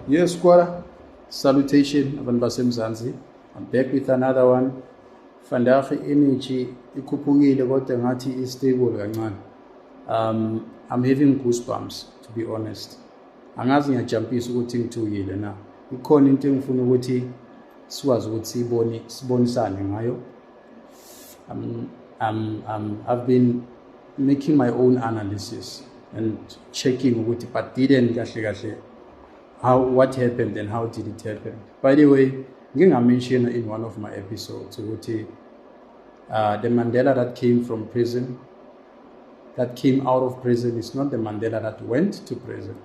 Yes, Squatter. Salutation, abantu basemzansi. I'm back with another one. Vandaag energy ikhuphukile kodwa ngathi istable kancane. I'm having goosebumps, to be honest. Angazi ngiyajumpisa ukuthi ngithukile na. Ikhona into engifuna ukuthi sikwazi ukuthi sibonisane ngayo. I've been making my own analysis and checking ukuthi but didn't kahle what happened and how did it happen. By the way, I mentioned in one of my episodes ukuthi the Mandela that came from prison, that came out of prison, is not the Mandela that went to prison.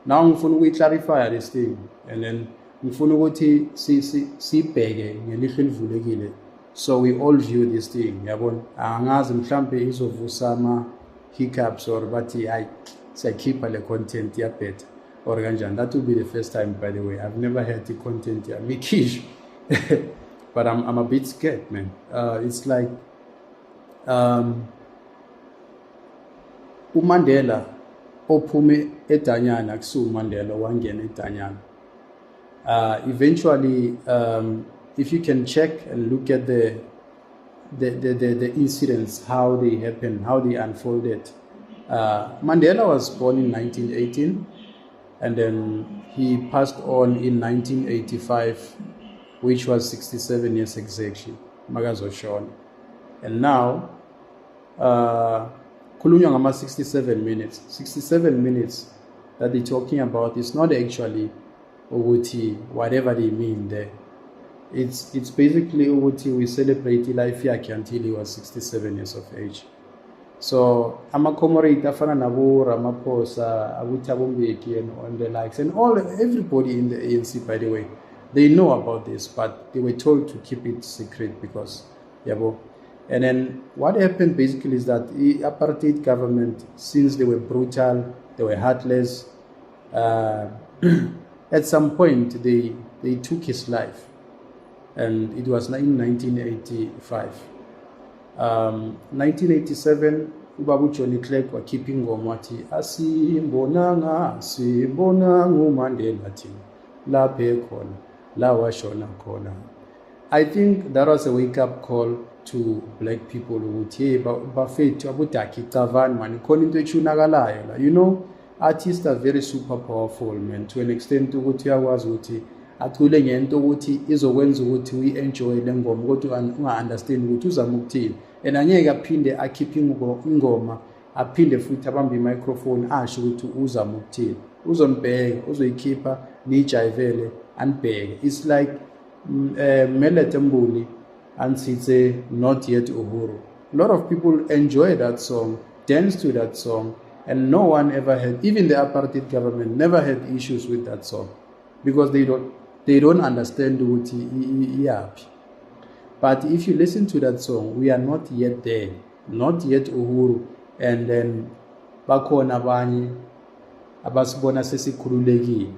Now ngifuna ukuyiclarify this thing and then ngifuna ukuthi sibheke ngelihlo elivulekile so we all view this thing. Yabona angazi mhlambe izovusa ama hiccups or bathi hayi siyakhipha le content ya better or kanjani. That will be the first time, by the way. I've never had the content ya mikish. But I'm a bit scared, man. It's like uMandela ophume eDanyana kusu Mandela wangena eDanyana. Eventually, if you can check and look at the incidents, how they happened, how they unfolded. Mandela was born in 1918, and then he passed on in 1985, which was 67 years exactly. Magazo Sean. And now, Kulunya ngama 67 minutes. 67 minutes that they're talking about is not actually Uguti, whatever they mean there. It's basically Uguti, we celebrate life yake until he was 67 years of age. So Comrade afana nabo Ramaphosa, Thabo Mbeki and the likes, and everybody in the ANC, by the way, they know about this, but they were told to keep it secret because yabo. And then what happened basically is that the Apartheid government, since they were brutal, they were heartless, at some point they took his life, and it was in 1985. 1987, Ubabu Johnny Clegg were keeping Gomati, Asimbonanga, Simbonangu Mandela, La Pekona, La Washona Kona. I think that was a wake-up call to black people who would say, Buffet, Abutaki, Tavan, man, calling to Chunagala. You know, artists are very super powerful, man, to an extent to what was Uti. Atuleng and Uti is a wens we enjoy them, go to understand what is a mukti. And Anyega pinde a keeping ngoma, a pin the foot abambi microphone, ash to Uza mukti. Uzon beg, Uzo keeper, Nicha Vele, and beg. It's like Meletambuli. And Sitze, not yet Uhuru. A lot of people enjoy that song, dance to that song, and no one ever had, even the apartheid government never had issues with that song because they don't understand what yapi. But if you listen to that song, we are not yet there, not yet Uhuru, and then bakhona abanye abasibona sesikhululekile.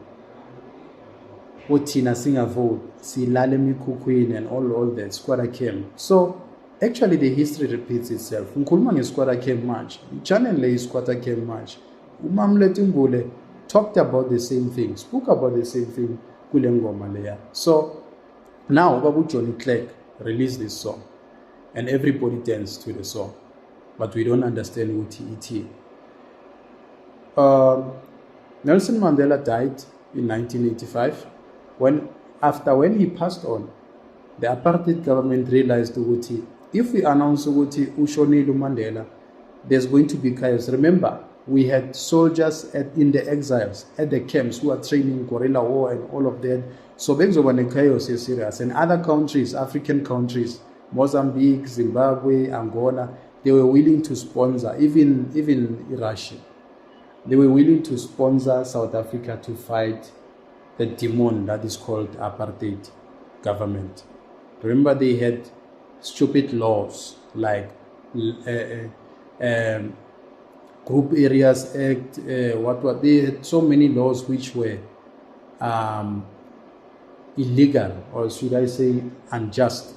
Othina singavote silale emikhukhwini and all that squatter came. So actually the history repeats itself. Ngikhuluma ngesquatter came march. Channel le squatter came march. Umamlethu Mbule talked about the same thing, spoke about the same thing kule ngoma leya. So now Babu Johnny Clegg released this song and everybody danced to the song, but we don't understand what it is. Nelson Mandela died in 1985. When he passed on, the apartheid government realized Uguti, if we announce Uguti Ushonilu Mandela, there's going to be chaos. Remember, we had soldiers in the exiles, at the camps, who are training guerrilla war and all of that. So the chaos is serious. And other countries, African countries, Mozambique, Zimbabwe, Angola, they were willing to sponsor, even Russia. They were willing to sponsor South Africa to fight the demon that is called apartheid government. Remember, they had stupid laws like Group Areas Act. They had so many laws which were illegal, or should I say unjust,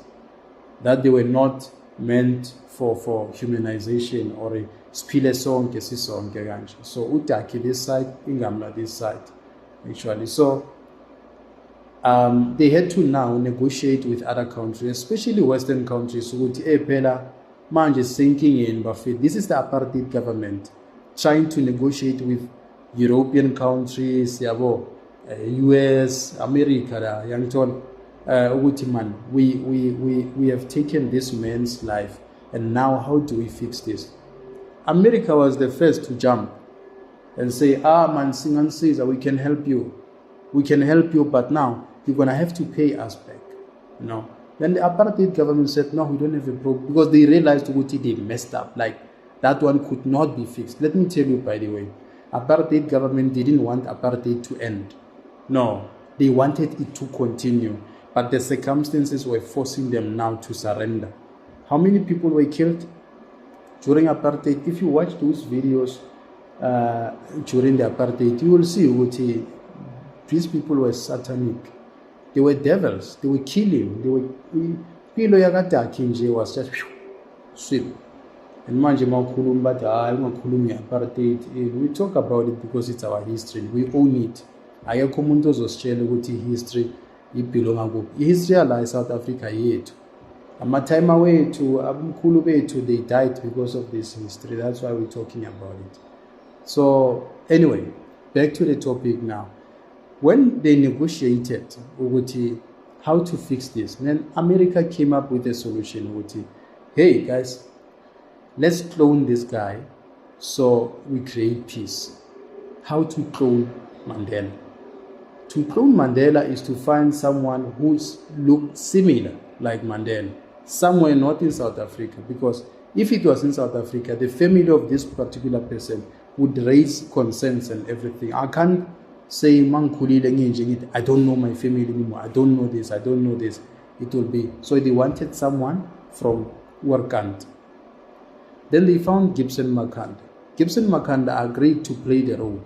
that they were not meant for humanization or a spile sonke sisonke kanje. So utaki this side, ingamla this side. actually. So they had to now negotiate with other countries, especially Western countries, phela manje sinking in Buffett. This is the apartheid government trying to negotiate with European countries, US, America, young told man, we have taken this man's life, and now how do we fix this? America was the first to jump and say, man, Singan says we can help you. We can help you, but now you're going to have to pay us back. Then the apartheid government said, no, we don't have a problem, because they realized they messed up. Like, that one could not be fixed. Let me tell you, by the way, apartheid government didn't want apartheid to end. No, they wanted it to continue. But the circumstances were forcing them now to surrender. How many people were killed during apartheid? If you watch those videos during the apartheid, you will see these people were satanic. They were devils. They were killing. They were was just sweep. And manje makhulum but apartheid. We talk about it because it's our history. We own it. Ayekho umuntu ozositshela ukuthi history ibelonga kuphi. History la South Africa yethu. Amatime wethu, abumkhulu bethu, they died because of this history. That's why we're talking about it. So anyway, back to the topic now. When they negotiated how to fix this, then America came up with a solution. Hey guys, let's clone this guy so we create peace. How to clone Mandela? To clone Mandela is to find someone who's looked similar like Mandela, somewhere not in South Africa, because if it was in South Africa, the family of this particular person would raise concerns and everything. I can't say, I don't know my family anymore, I don't know this, I don't know this. It will be. So they wanted someone from Wakanda. Then they found GIBSON Makhanda. GIBSON Makhanda agreed to play the role.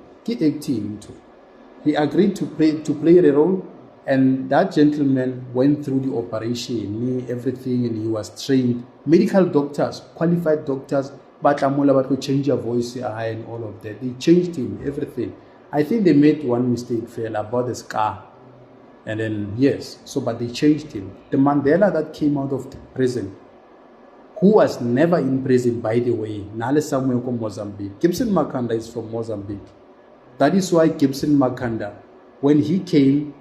He agreed to play the role, and that gentleman went through the operation, everything, and he was trained. Medical doctors, qualified doctors, but change your voice and all of that. They changed him, everything. I think they made one mistake, about the scar. And then, yes, but they changed him. The Mandela that came out of prison, who was never in prison, by the way, Nale somewhere from Mozambique. GIBSON Makhanda is from Mozambique. That is why GIBSON Makhanda, when he came,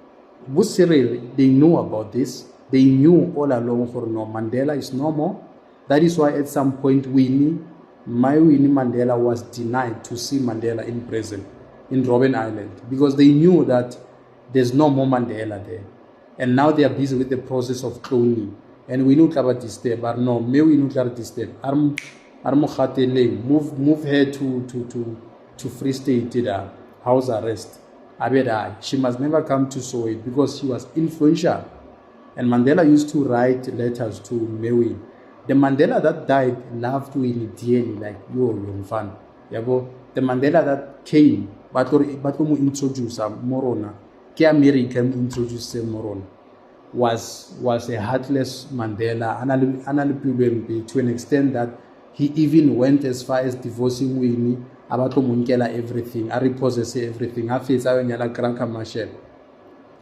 Cyril, they knew about this. They knew all along for no, Mandela is no more. That is why at some point Winnie Mandela was denied to see Mandela in prison in Robben Island, because they knew that there's no more Mandela there. And now they are busy with the process of cloning. And we know about this step, but no, we know about this step. Move her to Free State house arrest. She must never come to Soweto because she was influential. And Mandela used to write letters to Mewi. The Mandela that died loved Winnie dearly, like young fan. The Mandela that came, but introduce Morona, American introduced Morona, was a heartless Mandela, to an extent that he even went as far as divorcing Winnie, about everything, I repossess everything. I face Granka Machel.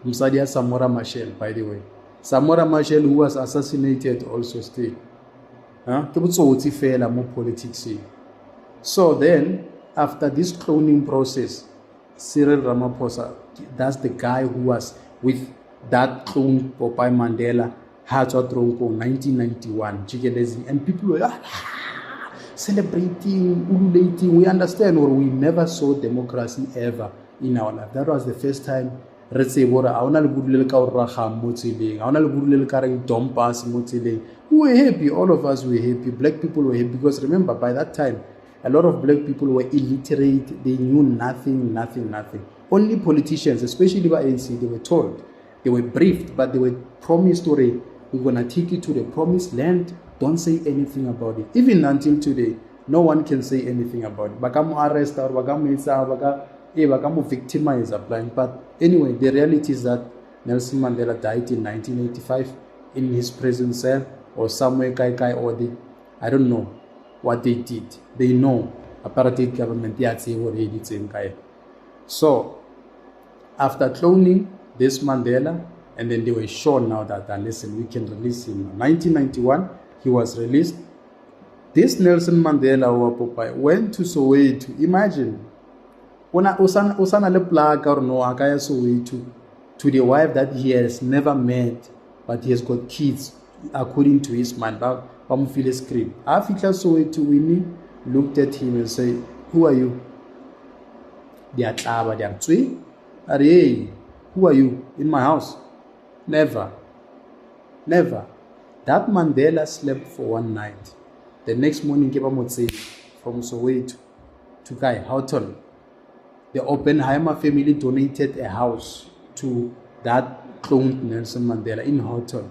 Msadia Samora Machel, by the way. Samora Machel, who was assassinated, also still. More politics. So then, after this cloning process, Cyril Ramaphosa, that's the guy who was with that clone Popeye Mandela, Hatswa Tronko, 1991, and people were celebrating, ululating. We understand, or we never saw democracy ever in our life. That was the first time. We were happy, all of us were happy. Black people were happy because remember, by that time, a lot of black people were illiterate. They knew nothing. Only politicians, especially by ANC, they were told, they were briefed, but they were promised, we're going to take you to the promised land. Don't say anything about it. Even until today, no one can say anything about it. Bakamu arrest or bakamu victimize a blind. But anyway, the reality is that Nelson Mandela died in 1985 in his prison cell or somewhere or I don't know what they did. They know apartheid government. So After cloning this Mandela, and then they were sure now that, listen, we can release him. 1991, he was released. This Nelson Mandela went to Soweto. Imagine, usana le plaque or no akaya Soweto to the wife that he has never met, but he has got kids according to his mind. Bamufile scream. Afika Soweto, Winnie looked at him and said, "Who are you?" They are tlaba, they are tswe. Hey, who are you in my house? Never. Never. That Mandela slept for one night. The next morning, from Soweto to Kai Houghton, the Oppenheimer family donated a house to that cloned Nelson Mandela in Houghton.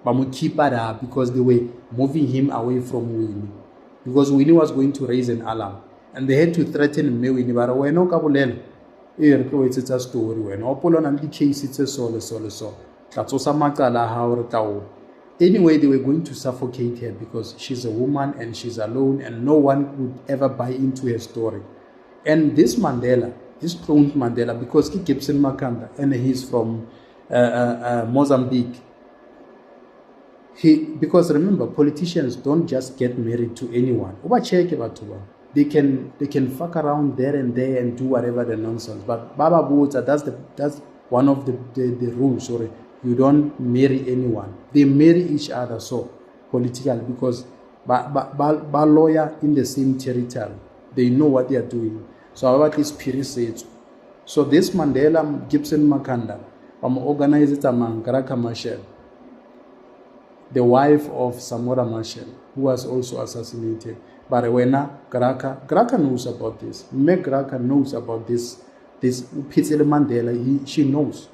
But keep it because they were moving him away from Winnie. Because Winnie was going to raise an alarm. And they had to threaten me, Winnie, but we're not Kabulel. It's a story. When Opolon and the case, it's a solo. Anyway, they were going to suffocate her because she's a woman and she's alone and no one would ever buy into her story. And this Mandela, this cloned Mandela, because he GIBSON MAKHANDA and he's from Mozambique. Because remember, politicians don't just get married to anyone. They can fuck around there and there and do whatever the nonsense. But Baba Bota, that's one of the rules. Sorry. You don't marry anyone. They marry each other, so political, because by lawyer in the same territory, they know what they are doing. So what this Piri says. So this Mandela, GIBSON MAKHANDA, organized among Graka Marshall, the wife of Samora Marshall, who was also assassinated. But when Graka knows about this. Meg Graka knows about this Pitsele Mandela. She knows.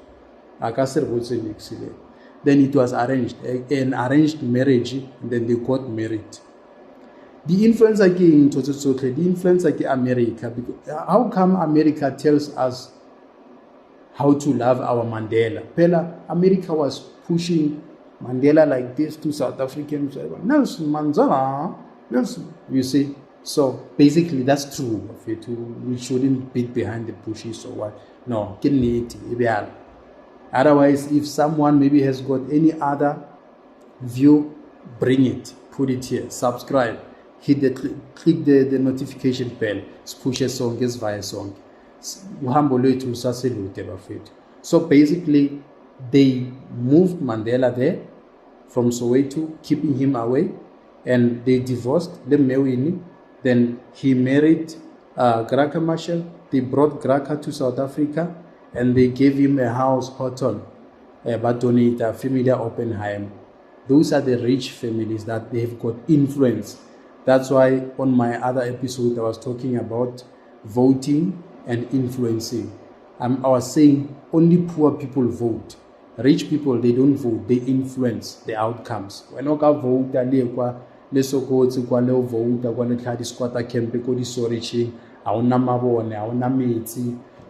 Then it was arranged, an arranged marriage, and then they got married. The influence again, the influence again America. Because how come America tells us how to love our Mandela? Pela, America was pushing Mandela like this to South Africans. Nelson Mandela, Nelson, you see. So basically, that's true of it. We shouldn't beat behind the bushes or what. No, otherwise, if someone maybe has got any other view, bring it, put it here, subscribe, click the notification bell, push a song, is via song. So basically, they moved Mandela there from Soweto, keeping him away, and they divorced, then he married Graka Marshall. They brought Graka to South Africa, and they gave him a house, hotel, Badonita, Familia Oppenheim. Those are the rich families that they've got influence. That's why on my other episode, I was talking about voting and influencing. I was saying only poor people vote. Rich people, they don't vote, they influence the outcomes. When you vote,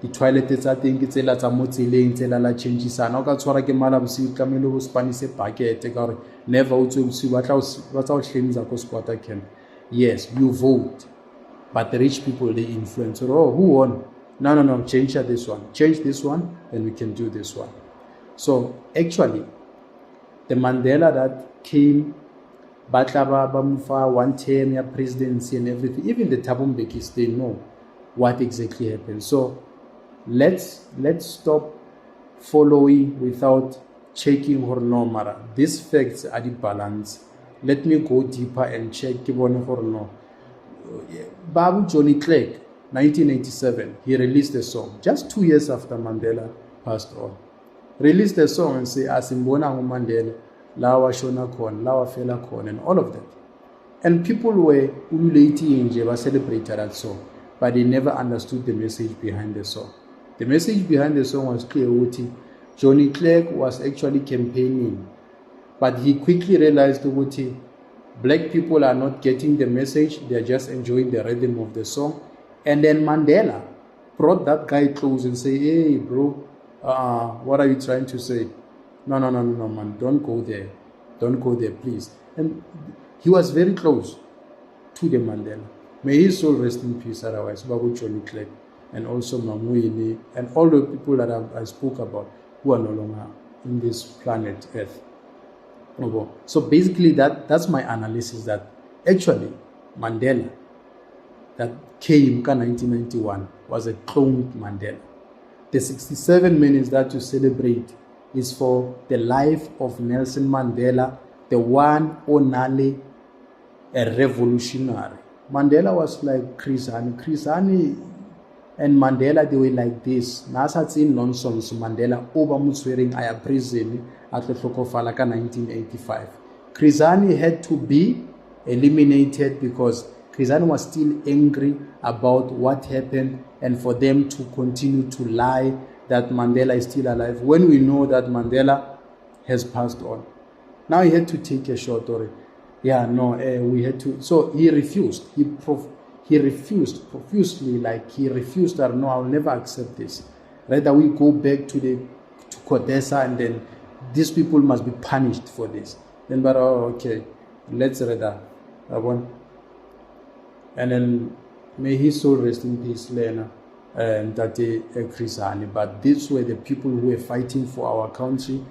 the toilet is a thing, it's a lot of motivating, it's a lot of changes. And I got what I mad of see Camilo Spanish packet, never to see what our claims are squatter can. Yes, you vote, but the rich people they influence. Oh, who won? No, change this one, change this one, then we can do this one. So actually, the Mandela that came, Batlaba, Bamufa, 1 term, ya presidency and everything, even the Thabo Mbekis, they know what exactly happened. So let's stop following without checking or no. These facts are the balance. Let me go deeper and check no. Babu Johnny Clegg, 1987, he released a song just 2 years after Mandela passed on. Released a song and say Asimbona Mandela, Lawa Shona Kon, Lawa Fela Kon, and all of that. And people were ululating in celebrated that song, but they never understood the message behind the song. The message behind the song was clear. Johnny Clegg was actually campaigning, but he quickly realized that black people are not getting the message, they are just enjoying the rhythm of the song. And then Mandela brought that guy close and say, hey bro, what are you trying to say? No, man, don't go there, please. And he was very close to the Mandela. May his soul rest in peace, otherwise, Babu Johnny Clegg. and also Mamwini, and all the people that I spoke about who are no longer in this planet Earth. So basically that's my analysis, that actually Mandela that came in 1991 was a cloned Mandela. The 67 minutes that you celebrate is for the life of Nelson Mandela, the one only a revolutionary. Mandela was like Chris Hani. Chris Hani and Mandela, they were like this. Nasat's in nonsense. Mandela over Mutswering Aya prison at the Flokofalaka 1985. Chris Hani had to be eliminated because Chris Hani was still angry about what happened, and for them to continue to lie that Mandela is still alive when we know that Mandela has passed on. Now he had to take a shot, or we had to. So he refused. He refused profusely, like he refused that, no, I'll never accept this. Rather, we go back to Kodesa, and then these people must be punished for this. Then, but okay, let's rather. And then may his soul rest in peace, Lena and Tate Chris Hani. But these were the people who were fighting for our country.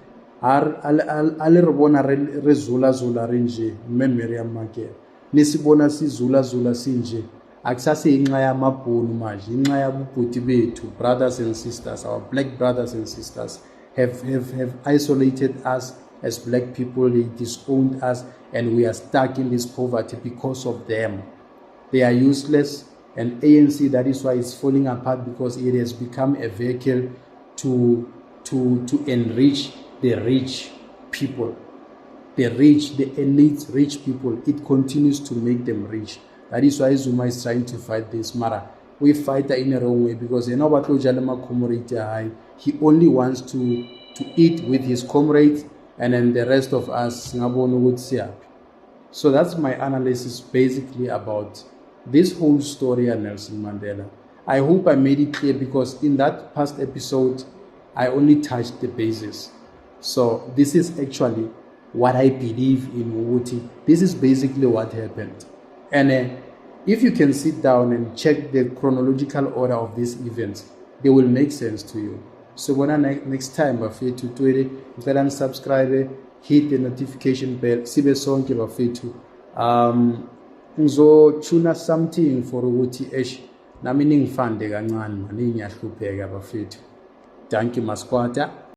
Zula renje memoria make nisibona sizula sinje akusase inxa yamabhunu manje, inxa yabubhuti bethu, brothers and sisters, our black brothers and sisters have isolated us as black people. They disowned us, and we are stuck in this poverty because of them. They are useless, and ANC, that is why it's falling apart, because it has become a vehicle to enrich the rich people, the elite rich people. It continues to make them rich. That is why Zuma is trying to fight this. Mara, we fight in a wrong way, because he only wants to eat with his comrades, and then the rest of us. So that's my analysis basically about this whole story of Nelson Mandela. I hope I made it clear, because in that past episode I only touched the basis. So this is actually what I believe in Uguti. This is basically what happened. And if you can sit down and check the chronological order of these events, they will make sense to you. So when next time bafethu Twitter, ngicela subscribe, hit the notification bell, sibe sonke bafethu. Ngizotshuna something for ukuthi nami ningifande kancane, manje ngiyahlupheka bafethu. Thank you, Maskwata.